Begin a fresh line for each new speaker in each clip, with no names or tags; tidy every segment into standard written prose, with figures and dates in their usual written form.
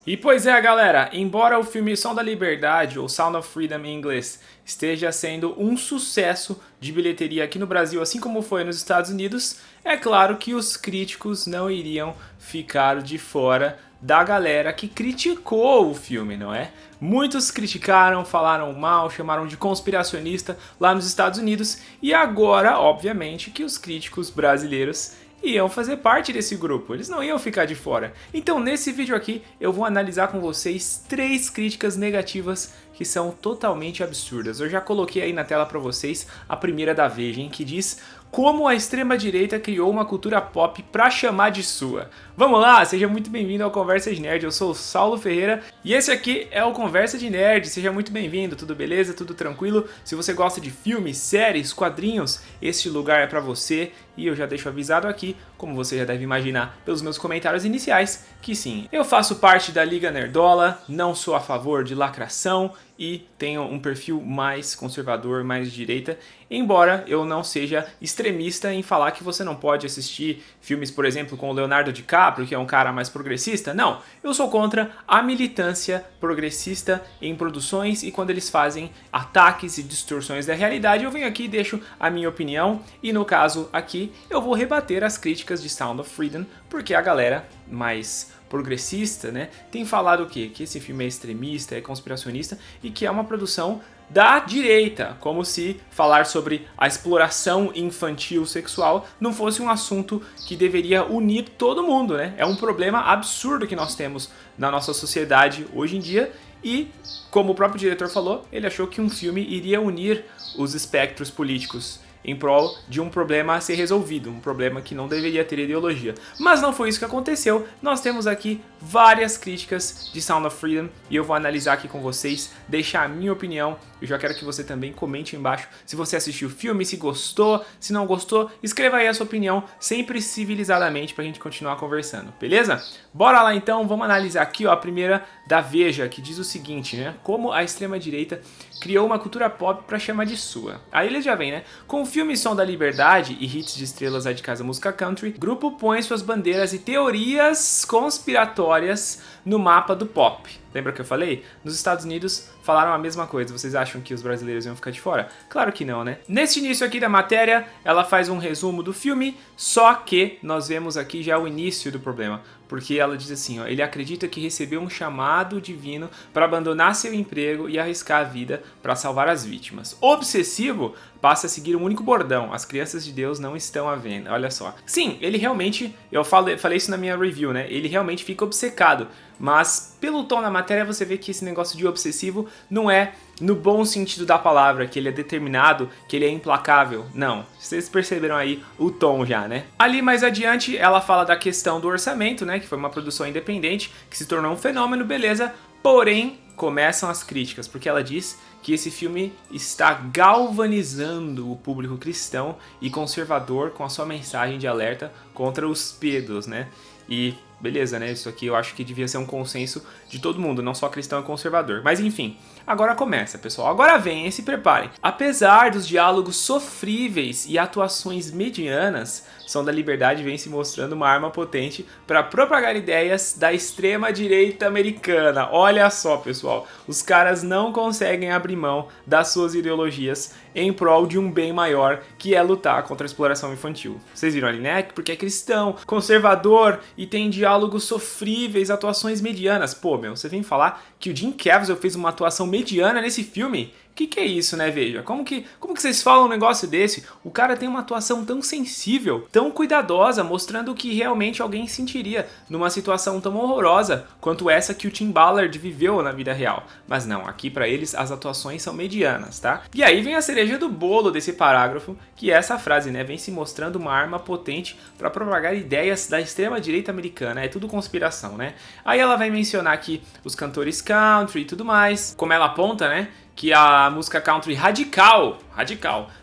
E pois é, galera, embora o filme Som da Liberdade, ou Sound of Freedom em inglês, esteja sendo um sucesso de bilheteria aqui no Brasil, assim como foi nos Estados Unidos, é claro que os críticos não iriam ficar de fora da galera que criticou o filme, não é? Muitos criticaram, falaram mal, chamaram de conspiracionista lá nos Estados Unidos, e agora, obviamente, que os críticos brasileiros iam fazer parte desse grupo, eles não iam ficar de fora. Então nesse vídeo aqui eu vou analisar com vocês 3 críticas negativas que são totalmente absurdas. Eu já coloquei aí na tela para vocês a primeira da Veja, que diz: como a extrema-direita criou uma cultura pop pra chamar de sua. Vamos lá, seja muito bem-vindo ao Conversa de Nerd, eu sou o Saulo Ferreira e esse aqui é o Conversa de Nerd, seja muito bem-vindo, tudo beleza, tudo tranquilo? Se você gosta de filmes, séries, quadrinhos, este lugar é pra você e eu já deixo avisado aqui, como você já deve imaginar pelos meus comentários iniciais, que sim, eu faço parte da Liga Nerdola, não sou a favor de lacração e tenho um perfil mais conservador, mais de direita, embora eu não seja extremista em falar que você não pode assistir filmes, por exemplo, com o Leonardo DiCaprio, que é um cara mais progressista. Não, eu sou contra a militância progressista em produções e quando eles fazem ataques e distorções da realidade, eu venho aqui e deixo a minha opinião e no caso aqui eu vou rebater as críticas de Sound of Freedom, porque a galera mais progressista, né, tem falado o quê? Que esse filme é extremista, é conspiracionista e que é uma produção da direita, como se falar sobre a exploração infantil sexual não fosse um assunto que deveria unir todo mundo, né? É um problema absurdo que nós temos na nossa sociedade hoje em dia e, como o próprio diretor falou, ele achou que um filme iria unir os espectros políticos em prol de um problema a ser resolvido, um problema que não deveria ter ideologia. Mas não foi isso que aconteceu, nós temos aqui várias críticas de Sound of Freedom e eu vou analisar aqui com vocês, deixar a minha opinião. Eu já quero que você também comente embaixo se você assistiu o filme, se gostou, se não gostou, escreva aí a sua opinião, sempre civilizadamente pra gente continuar conversando, beleza? Bora lá então, vamos analisar aqui ó, a primeira da Veja, que diz o seguinte, né? Como a extrema-direita criou uma cultura pop pra chamar de sua. Aí ele já vem, né? Com o filme Som da Liberdade e hits de estrelas lá de casa música country, o grupo põe suas bandeiras e teorias conspiratórias no mapa do pop. Lembra que eu falei? Nos Estados Unidos falaram a mesma coisa. Vocês acham que os brasileiros iam ficar de fora? Claro que não, né? Nesse início aqui da matéria, ela faz um resumo do filme, só que nós vemos aqui já o início do problema. Porque ela diz assim, ó, ele acredita que recebeu um chamado divino para abandonar seu emprego e arriscar a vida para salvar as vítimas. Obsessivo passa a seguir um único bordão, as crianças de Deus não estão à venda, olha só. Sim, ele realmente, eu falei isso na minha review, né? Ele realmente fica obcecado, mas pelo tom da matéria você vê que esse negócio de obsessivo não é no bom sentido da palavra, que ele é determinado, que ele é implacável. Não, vocês perceberam aí o tom já, né? Ali mais adiante ela fala da questão do orçamento, né? Que foi uma produção independente, que se tornou um fenômeno, beleza. Porém, começam as críticas, porque ela diz que esse filme está galvanizando o público cristão e conservador com a sua mensagem de alerta contra os pedos, né? E beleza, né? Isso aqui eu acho que devia ser um consenso de todo mundo, não só cristão e conservador. Mas enfim, agora começa, pessoal. Agora vem, se preparem. Apesar dos diálogos sofríveis e atuações medianas, Som da Liberdade vem se mostrando uma arma potente para propagar ideias da extrema-direita americana. Olha só, pessoal, os caras não conseguem abrir mão das suas ideologias em prol de um bem maior, que é lutar contra a exploração infantil. Vocês viram ali, né? Porque é cristão, conservador e tem diálogos sofríveis, atuações medianas. Pô, meu, você vem falar que o Jim Caviezel fez uma atuação mediana nesse filme? Que é isso, né, Veja? Como que vocês falam um negócio desse? O cara tem uma atuação tão sensível, tão cuidadosa, mostrando o que realmente alguém sentiria numa situação tão horrorosa quanto essa que o Tim Ballard viveu na vida real. Mas não, aqui pra eles as atuações são medianas, tá? E aí vem a cereja do bolo desse parágrafo, que é essa frase, né? Vem se mostrando uma arma potente para propagar ideias da extrema-direita americana. É tudo conspiração, né? Aí ela vai mencionar aqui os cantores country e tudo mais, como ela aponta, né? Que a música country radical,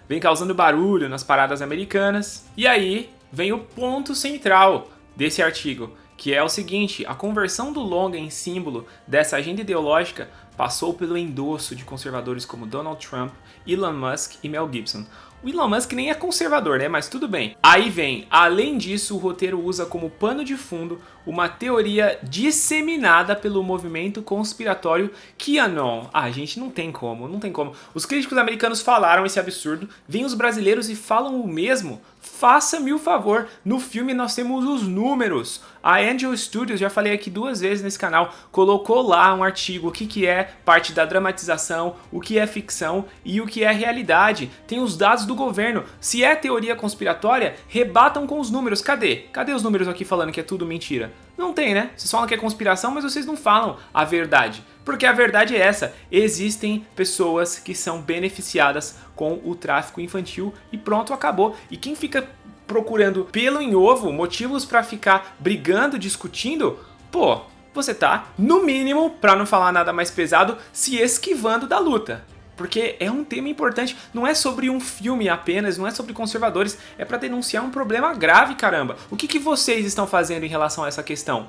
vem causando barulho nas paradas americanas. E aí vem o ponto central desse artigo, que é o seguinte: a conversão do longa em símbolo dessa agenda ideológica passou pelo endosso de conservadores como Donald Trump, Elon Musk e Mel Gibson. O Elon Musk nem é conservador, né? Mas tudo bem. Aí vem, além disso, o roteiro usa como pano de fundo uma teoria disseminada pelo movimento conspiratório QAnon. Ah, gente, não tem como, não tem como. Os críticos americanos falaram esse absurdo, vêm os brasileiros e falam o mesmo. Faça-me o favor, no filme nós temos os números. A Angel Studios, já falei aqui 2 vezes nesse canal, colocou lá um artigo, o que é parte da dramatização, o que é ficção e o que é realidade. Tem os dados do governo. Se é teoria conspiratória, rebatam com os números. Cadê? Cadê os números aqui falando que é tudo mentira? Não tem, né? Vocês falam que é conspiração, mas vocês não falam a verdade. Porque a verdade é essa, existem pessoas que são beneficiadas com o tráfico infantil e pronto, acabou. E quem fica procurando pelo em ovo, motivos pra ficar brigando, discutindo, pô, você tá, no mínimo, pra não falar nada mais pesado, se esquivando da luta. Porque é um tema importante, não é sobre um filme apenas, não é sobre conservadores, é pra denunciar um problema grave, caramba. O que vocês estão fazendo em relação a essa questão?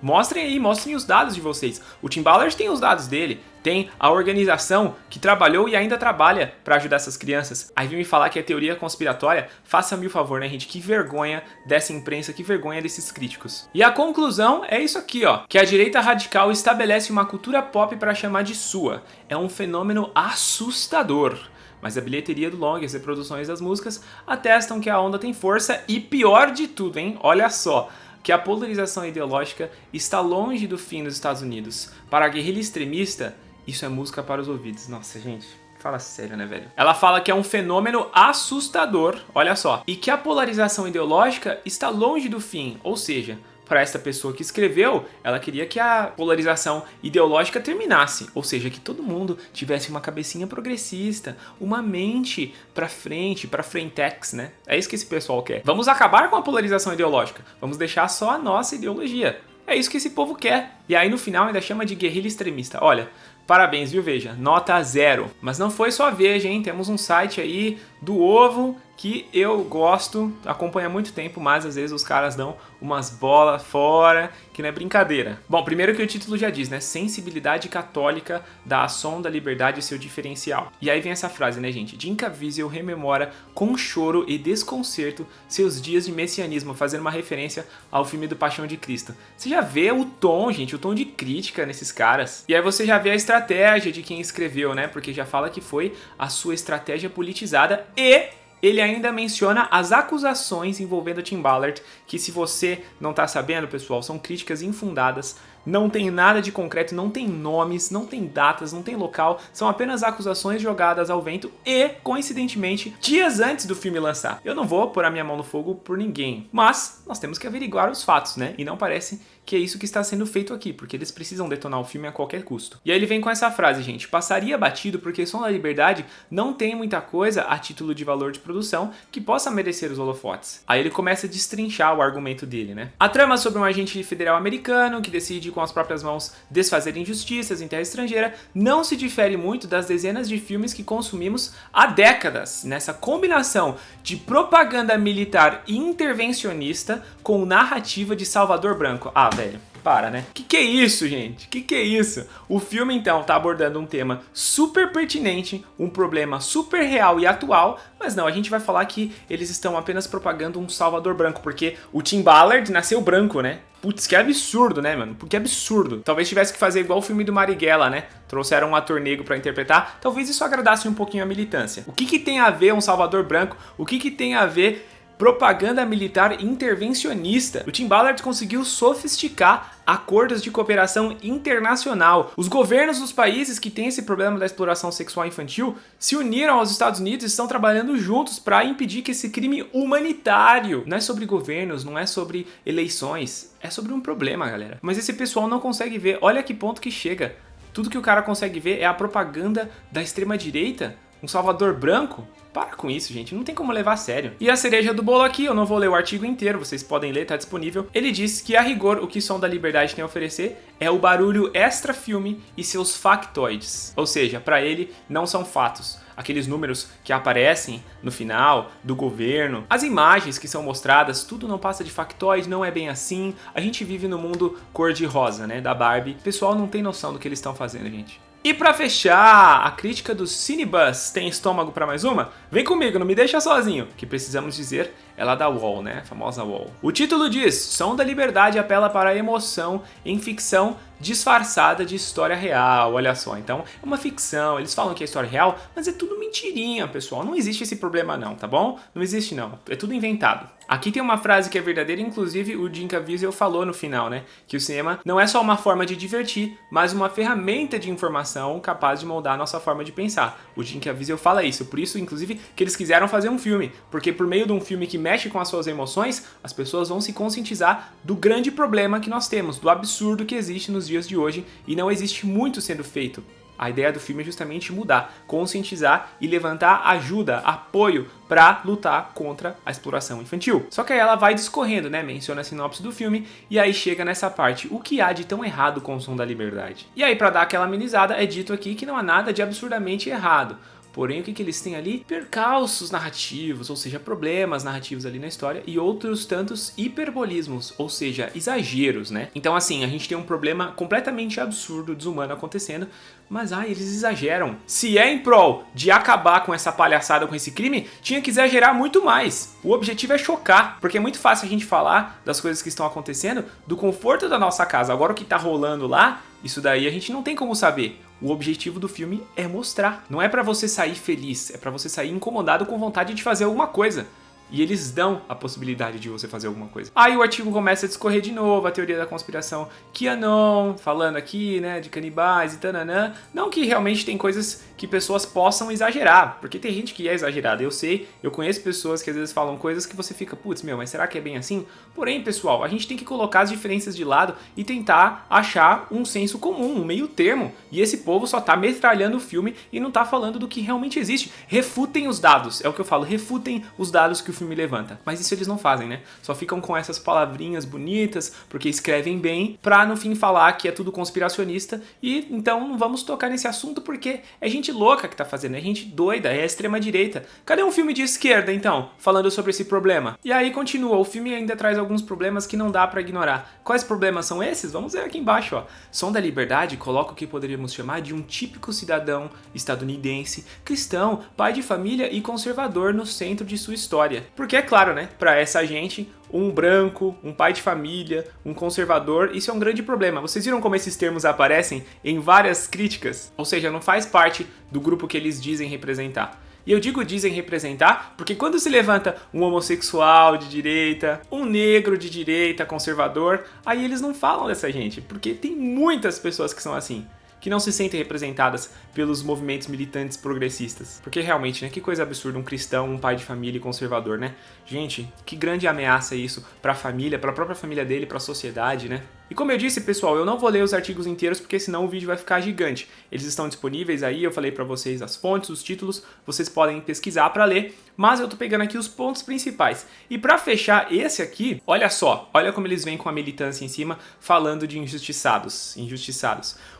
Mostrem aí, mostrem os dados de vocês. O Tim Ballard tem os dados dele, tem a organização que trabalhou e ainda trabalha para ajudar essas crianças. Aí vem me falar que é teoria conspiratória? Faça-me o favor, né, gente? Que vergonha dessa imprensa, que vergonha desses críticos. E a conclusão é isso aqui, ó, que a direita radical estabelece uma cultura pop para chamar de sua. É um fenômeno assustador. Mas a bilheteria do longa e as reproduções das músicas atestam que a onda tem força e pior de tudo, hein? Olha só, que a polarização ideológica está longe do fim nos Estados Unidos. Para a guerrilha extremista, isso é música para os ouvidos. Nossa, gente, fala sério, né, velho? Ela fala que é um fenômeno assustador, olha só, e que a polarização ideológica está longe do fim, ou seja, para essa pessoa que escreveu, ela queria que a polarização ideológica terminasse, ou seja, que todo mundo tivesse uma cabecinha progressista, uma mente pra frente, pra frentex, né? É isso que esse pessoal quer. Vamos acabar com a polarização ideológica, vamos deixar só a nossa ideologia. É isso que esse povo quer. E aí no final ainda chama de guerrilha extremista. Olha, parabéns, viu, Veja? Nota 0. Mas não foi só a Veja, hein? Temos um site aí do Ovo que eu gosto, acompanho há muito tempo, mas às vezes os caras dão umas bolas fora, que não é brincadeira. Bom, primeiro que o título já diz, né? Sensibilidade católica da ação da liberdade e seu diferencial. E aí vem essa frase, né, gente? Jim Caviezel rememora com choro e desconcerto seus dias de messianismo, fazendo uma referência ao filme do Paixão de Cristo. Você já vê o tom, gente, o tom de crítica nesses caras. E aí você já vê a estratégia de quem escreveu, né? Porque já fala que foi a sua estratégia politizada e ele ainda menciona as acusações envolvendo Tim Ballard, que se você não tá sabendo, pessoal, são críticas infundadas, não tem nada de concreto, não tem nomes, não tem datas, não tem local, são apenas acusações jogadas ao vento e, coincidentemente, dias antes do filme lançar. Eu não vou pôr a minha mão no fogo por ninguém, mas nós temos que averiguar os fatos, né? E não parece que é isso que está sendo feito aqui, porque eles precisam detonar o filme a qualquer custo. E aí ele vem com essa frase, gente: passaria batido porque Som da Liberdade não tem muita coisa a título de valor de produção que possa merecer os holofotes. Aí ele começa a destrinchar o argumento dele, né? A trama é sobre um agente federal americano que decide com as próprias mãos desfazer injustiças em terra estrangeira não se difere muito das dezenas de filmes que consumimos há décadas, nessa combinação de propaganda militar intervencionista com narrativa de Salvador Branco. Ah, velho, para, né? Que é isso, gente? Que é isso? O filme, então, tá abordando um tema super pertinente, um problema super real e atual, mas não, a gente vai falar que eles estão apenas propagando um Salvador Branco, porque o Tim Ballard nasceu branco, né? Putz, que absurdo, né, mano? Que absurdo. Talvez tivesse que fazer igual o filme do Marighella, né? Trouxeram um ator negro pra interpretar. Talvez isso agradasse um pouquinho a militância. O que tem a ver um Salvador Branco? O que tem a ver propaganda militar intervencionista? O Tim Ballard conseguiu sofisticar acordos de cooperação internacional. Os governos dos países que têm esse problema da exploração sexual infantil se uniram aos Estados Unidos e estão trabalhando juntos para impedir que esse crime humanitário, não é sobre governos, não é sobre eleições, é sobre um problema, galera. Mas esse pessoal não consegue ver, olha que ponto que chega. Tudo que o cara consegue ver é a propaganda da extrema-direita, um Salvador Branco. Para com isso, gente, não tem como levar a sério. E a cereja do bolo aqui, eu não vou ler o artigo inteiro, vocês podem ler, tá disponível. Ele diz que, a rigor, o que Som da Liberdade tem a oferecer é o barulho extra-filme e seus factoides. Ou seja, para ele, não são fatos. Aqueles números que aparecem no final, do governo, as imagens que são mostradas, tudo não passa de factoide, não é bem assim. A gente vive no mundo cor-de-rosa, né, da Barbie. O pessoal não tem noção do que eles estão fazendo, gente. E pra fechar, a crítica do Cinebus tem estômago pra mais uma? Vem comigo, não me deixa sozinho, que precisamos dizer é lá da UOL, né? A famosa UOL. O título diz: Som da Liberdade apela para a emoção em ficção disfarçada de história real. Olha só, então é uma ficção, eles falam que é história real, mas é tudo mentirinha, pessoal. Não existe esse problema não, tá bom? Não existe não, é tudo inventado. Aqui tem uma frase que é verdadeira, inclusive o Jim Caviezel falou no final, né? Que o cinema não é só uma forma de divertir, mas uma ferramenta de informação capaz de moldar a nossa forma de pensar. O Jim Caviezel fala isso, por isso, inclusive, que eles quiseram fazer um filme, porque por meio de um filme que mexe com as suas emoções, as pessoas vão se conscientizar do grande problema que nós temos, do absurdo que existe nos dias de hoje, e não existe muito sendo feito. A ideia do filme é justamente mudar, conscientizar e levantar ajuda, apoio para lutar contra a exploração infantil. Só que aí ela vai discorrendo, né? Menciona a sinopse do filme e aí chega nessa parte. O que há de tão errado com o Som da Liberdade? E aí, para dar aquela amenizada, é dito aqui que não há nada de absurdamente errado. Porém, o que eles têm ali? Percalços narrativos, ou seja, problemas narrativos ali na história, e outros tantos hiperbolismos, ou seja, exageros, né? Então, assim, a gente tem um problema completamente absurdo, desumano acontecendo, mas eles exageram. Se é em prol de acabar com essa palhaçada, com esse crime, tinha que exagerar muito mais. O objetivo é chocar, porque é muito fácil a gente falar das coisas que estão acontecendo do conforto da nossa casa. Agora o que tá rolando lá, isso daí a gente não tem como saber. O objetivo do filme é mostrar. Não é pra você sair feliz, é pra você sair incomodado com vontade de fazer alguma coisa. E eles dão a possibilidade de você fazer alguma coisa. Aí o artigo começa a discorrer de novo a teoria da conspiração QAnon, falando aqui, né, de canibais e tananã. Não que realmente tem coisas que pessoas possam exagerar, porque tem gente que é exagerada. Eu sei, eu conheço pessoas que às vezes falam coisas que você fica, putz, mas será que é bem assim? Porém, pessoal, a gente tem que colocar as diferenças de lado e tentar achar um senso comum, um meio termo. E esse povo só tá metralhando o filme e não tá falando do que realmente existe. Refutem os dados, é o que eu falo, refutem os dados que o filme levanta. Mas isso eles não fazem, né? Só ficam com essas palavrinhas bonitas, porque escrevem bem, pra no fim falar que é tudo conspiracionista, e então não vamos tocar nesse assunto porque é gente louca que tá fazendo, é gente doida, é a extrema direita. Cadê um filme de esquerda, então, falando sobre esse problema? E aí continua, o filme ainda traz alguns problemas que não dá pra ignorar. Quais problemas são esses? Vamos ver aqui embaixo, ó. Som da Liberdade coloca o que poderíamos chamar de um típico cidadão estadunidense, cristão, pai de família e conservador no centro de sua história. Porque é claro, né, pra essa gente, um branco, um pai de família, um conservador, isso é um grande problema. Vocês viram como esses termos aparecem em várias críticas? Ou seja, não faz parte do grupo que eles dizem representar. E eu digo dizem representar porque quando se levanta um homossexual de direita, um negro de direita, conservador, aí eles não falam dessa gente, porque tem muitas pessoas que são assim, que não se sentem representadas pelos movimentos militantes progressistas. Porque realmente, né, que coisa absurda um cristão, um pai de família e conservador, né? Gente, que grande ameaça é isso pra família, pra própria família dele, pra sociedade, né? E como eu disse, pessoal, eu não vou ler os artigos inteiros porque senão o vídeo vai ficar gigante. Eles estão disponíveis aí, eu falei pra vocês as fontes, os títulos, vocês podem pesquisar pra ler, mas eu tô pegando aqui os pontos principais. E pra fechar esse aqui, olha só, olha como eles vêm com a militância em cima falando de injustiçados.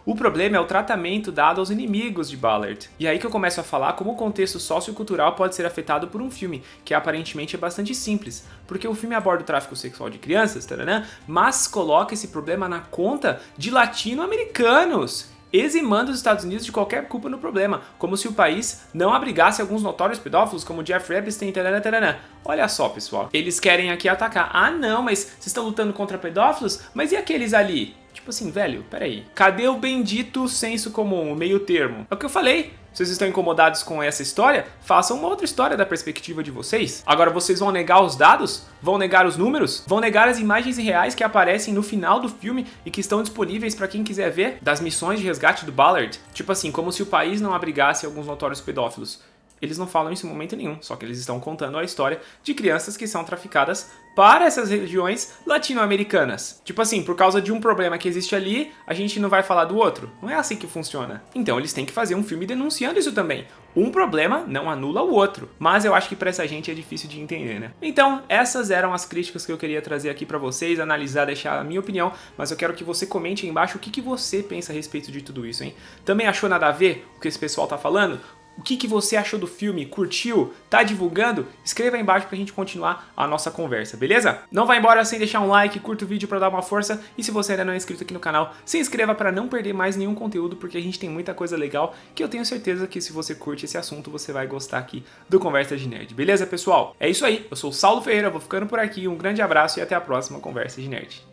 O problema é o tratamento dado aos inimigos de Ballard. E aí que eu começo a falar como o contexto sociocultural pode ser afetado por um filme, que aparentemente é bastante simples, porque o filme aborda o tráfico sexual de crianças, taranã, mas coloca esse problema na conta de latino-americanos, eximando os Estados Unidos de qualquer culpa no problema, como se o país não abrigasse alguns notórios pedófilos como Jeffrey Epstein, taranã, taranã. Olha só, pessoal, eles querem aqui atacar. Ah, não, mas vocês estão lutando contra pedófilos? Mas e aqueles ali? Tipo assim, velho, peraí. Cadê o bendito senso comum, o meio termo? É o que eu falei. Vocês estão incomodados com essa história? Façam uma outra história da perspectiva de vocês. Agora vocês vão negar os dados? Vão negar os números? Vão negar as imagens reais que aparecem no final do filme e que estão disponíveis para quem quiser ver? Das missões de resgate do Ballard? Tipo assim, como se o país não abrigasse alguns notórios pedófilos. Eles não falam isso em momento nenhum, só que eles estão contando a história de crianças que são traficadas para essas regiões latino-americanas. Tipo assim, por causa de um problema que existe ali, a gente não vai falar do outro. Não é assim que funciona. Então eles têm que fazer um filme denunciando isso também. Um problema não anula o outro. Mas eu acho que para essa gente é difícil de entender, né? Então, essas eram as críticas que eu queria trazer aqui para vocês, analisar, deixar a minha opinião, mas eu quero que você comente aí embaixo o que você pensa a respeito de tudo isso, hein? Também achou nada a ver o que esse pessoal tá falando? O que você achou do filme? Curtiu? Tá divulgando? Escreva aí embaixo pra gente continuar a nossa conversa, beleza? Não vai embora sem deixar um like, curta o vídeo pra dar uma força e se você ainda não é inscrito aqui no canal, se inscreva pra não perder mais nenhum conteúdo, porque a gente tem muita coisa legal que eu tenho certeza que se você curte esse assunto, você vai gostar aqui do Conversa de Nerd, beleza, pessoal? É isso aí, eu sou o Saulo Ferreira, vou ficando por aqui, um grande abraço e até a próxima Conversa de Nerd.